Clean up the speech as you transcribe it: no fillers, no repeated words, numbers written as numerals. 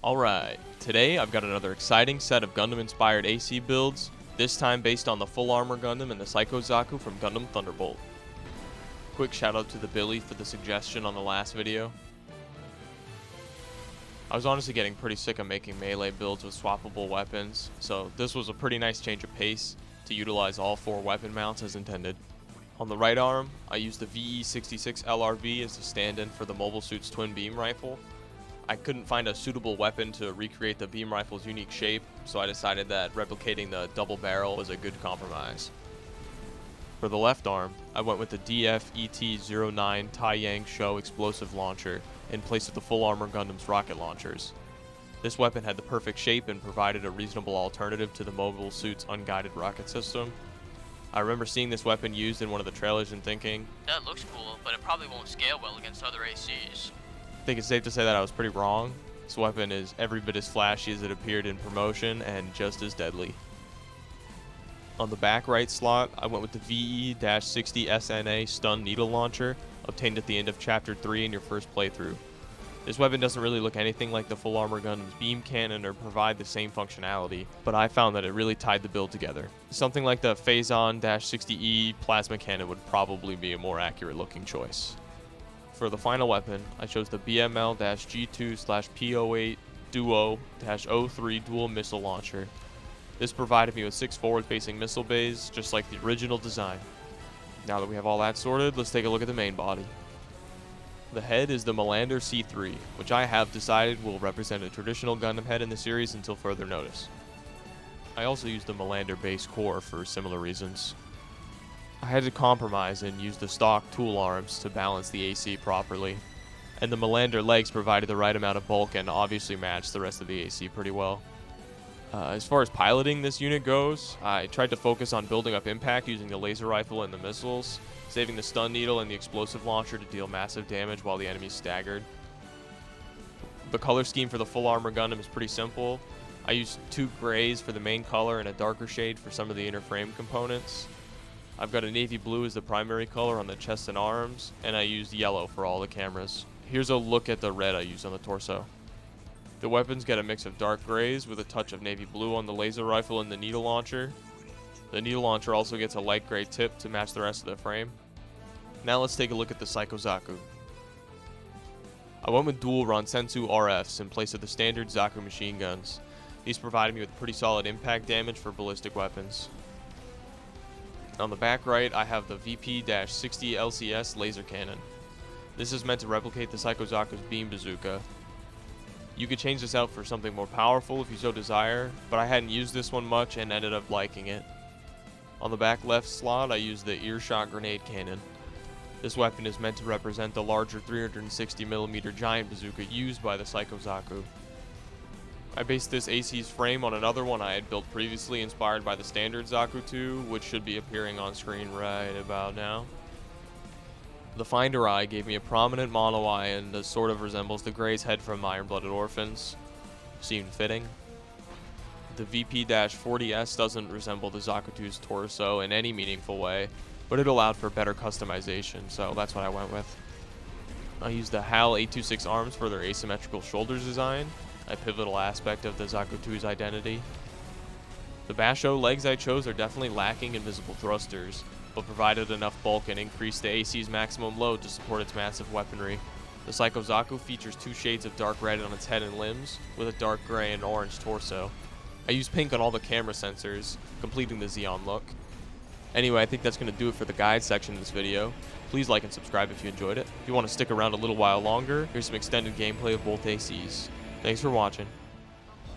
Alright, today I've got another exciting set of Gundam-inspired AC builds, this time based on the Full Armor Gundam and the Psycho Zaku from Gundam Thunderbolt. Quick shout out to the Billy for the suggestion on the last video. I was honestly getting pretty sick of making melee builds with swappable weapons, so this was a pretty nice change of pace to utilize all 4 weapon mounts as intended. On the right arm, I used the VE66 LRV as a stand-in for the Mobile Suit's twin beam rifle. I couldn't find a suitable weapon to recreate the beam rifle's unique shape, so I decided that replicating the double barrel was a good compromise. For the left arm, I went with the DF-ET-09 Taiyang Shou explosive launcher in place of the Full Armor Gundam's rocket launchers. This weapon had the perfect shape and provided a reasonable alternative to the Mobile Suit's unguided rocket system. I remember seeing this weapon used in one of the trailers and thinking, that looks cool, but it probably won't scale well against other ACs. I think it's safe to say that I was pretty wrong. This weapon is every bit as flashy as it appeared in promotion and just as deadly. On the back right slot, I went with the VE-60 SNA stun needle launcher obtained at the end of Chapter 3 in your first playthrough. This weapon doesn't really look anything like the Full Armor Gundam's beam cannon or provide the same functionality, but I found that it really tied the build together. Something like the Phazon-60E plasma cannon would probably be a more accurate looking choice. For the final weapon, I chose the BML-G2/P08 Duo-03 dual missile launcher. This provided me with 6 forward-facing missile bays, just like the original design. Now that we have all that sorted, let's take a look at the main body. The head is the Melander C3, which I have decided will represent a traditional Gundam head in the series until further notice. I also used the Melander base core for similar reasons. I had to compromise and use the stock tool arms to balance the AC properly, and the Melander legs provided the right amount of bulk and obviously matched the rest of the AC pretty well. As far as piloting this unit goes, I tried to focus on building up impact using the laser rifle and the missiles, saving the stun needle and the explosive launcher to deal massive damage while the enemy staggered. The color scheme for the Full Armor Gundam is pretty simple. I used 2 grays for the main color and a darker shade for some of the inner frame components. I've got a navy blue as the primary color on the chest and arms, and I used yellow for all the cameras. Here's a look at the red I used on the torso. The weapons get a mix of dark grays with a touch of navy blue on the laser rifle and the needle launcher. The needle launcher also gets a light gray tip to match the rest of the frame. Now let's take a look at the Psycho Zaku. I went with dual Ransensu RFs in place of the standard Zaku machine guns. These provided me with pretty solid impact damage for ballistic weapons. On the back right, I have the VP-60 LCS laser cannon. This is meant to replicate the Psycho Zaku's beam bazooka. You could change this out for something more powerful if you so desire, but I hadn't used this one much and ended up liking it. On the back left slot, I used the earshot grenade cannon. This weapon is meant to represent the larger 360mm giant bazooka used by the Psycho Zaku. I based this AC's frame on another one I had built previously inspired by the standard Zaku 2, which should be appearing on screen right about now. The Finder Eye gave me a prominent mono eye and sort of resembles the Gray's head from Iron-Blooded Orphans. Seemed fitting. The VP-40S doesn't resemble the Zaku 2's torso in any meaningful way, but it allowed for better customization, so that's what I went with. I used the HAL 826 arms for their asymmetrical shoulders design, a pivotal aspect of the Zaku 2's identity. The Basho legs I chose are definitely lacking in visible thrusters, but provided enough bulk and increased the AC's maximum load to support its massive weaponry. The Psycho Zaku features 2 shades of dark red on its head and limbs, with a dark gray and orange torso. I used pink on all the camera sensors, completing the Xeon look. Anyway, I think that's going to do it for the guide section of this video. Please like and subscribe if you enjoyed it. If you want to stick around a little while longer, here's some extended gameplay of both ACs. Thanks for watching.